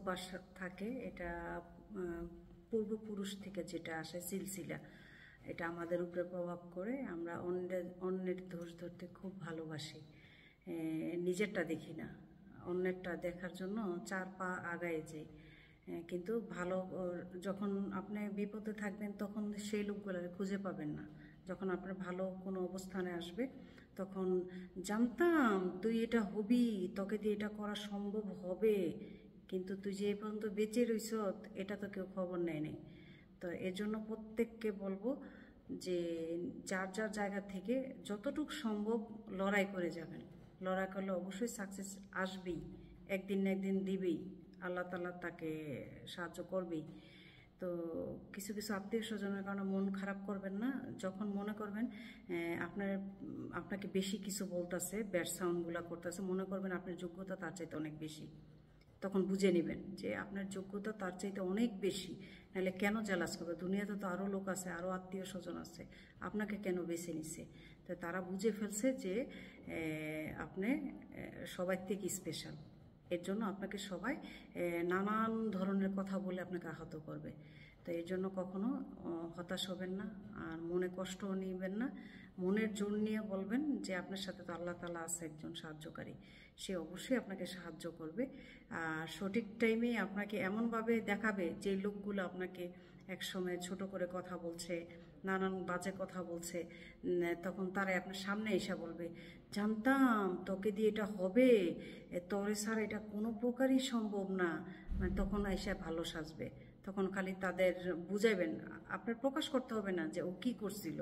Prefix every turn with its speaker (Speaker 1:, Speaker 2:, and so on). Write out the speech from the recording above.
Speaker 1: অভ্যাস থাকে, এটা পূর্বপুরুষ থেকে যেটা আসে সিলসিলা, এটা আমাদের উপরে প্রভাব করে। আমরা অন্যের দোষ ধরতে খুব ভালোবাসি, নিজেরটা দেখি না, অন্যেরটা দেখার জন্য 4 পা আগায় যাই। কিন্তু ভালো যখন আপনি বিপদে থাকবেন তখন সেই লোকগুলো খুঁজে পাবেন না। যখন আপনার ভালো কোনো অবস্থানে আসবে তখন জানতাম তুই এটা হবি, তোকে দিয়ে এটা করা সম্ভব হবে, কিন্তু তুই যে এই পর্যন্ত বেঁচে রইছ এটা তো কেউ খবর নেয় নাই। তো এর জন্য প্রত্যেককে বলবো যে যার যার জায়গা থেকে যতটুকু সম্ভব লড়াই করে যাবেন। লড়াই করলে অবশ্যই সাকসেস আসবেই, একদিন না একদিন দিবেই, আল্লাহ তাআলা তাকে সাহায্য করবেই। তো কিছু কিছু আত্মীয় স্বজনের কারণে মন খারাপ করবেন না। যখন মনে করবেন আপনাকে বেশি কিছু বলতেছে, ব্যাড সাউন্ডগুলো করতেছে, মনে করবেন আপনার যোগ্যতা তার চাইতে অনেক বেশি, তখন বুঝে নেবেন যে আপনার যোগ্যতা তার চাইতে অনেক বেশি, নাহলে কেন জেলাস করবে? দুনিয়াতে তো আরও লোক আছে, আরও আত্মীয় স্বজন আছে, আপনাকে কেন বেছে নিছে? তো তারা বুঝে ফেলছে যে আপনি সবার থেকে স্পেশাল। এর জন্য আপনাকে সবাই নানান ধরনের কথা বলে আপনাকে আহত করবে। তো এর জন্য কখনো হতাশ হবেন না, আর মনে কষ্টও নিবেন না। মনের জোর নিয়ে বলবেন যে আপনার সাথে তো আল্লাহ তাআলা আছে একজন সাহায্যকারী, সে অবশ্যই আপনাকে সাহায্য করবে। আর সঠিক টাইমে আপনাকে এমনভাবে দেখাবে যে লোকগুলো আপনাকে একসময় ছোট করে কথা বলছে, নানান বাজে কথা বলছে, তখন তারাই আপনার সামনে এসে বলবে জানতাম তোকে দিয়ে এটা হবে, তোরে ছাড়া এটা কোনো প্রকারই সম্ভব না। মানে তখন এসে ভালো সাজবে, তখন খালি তাদের বুঝাইবেন, আপনার প্রকাশ করতে হবে না যে ও কি করছিল।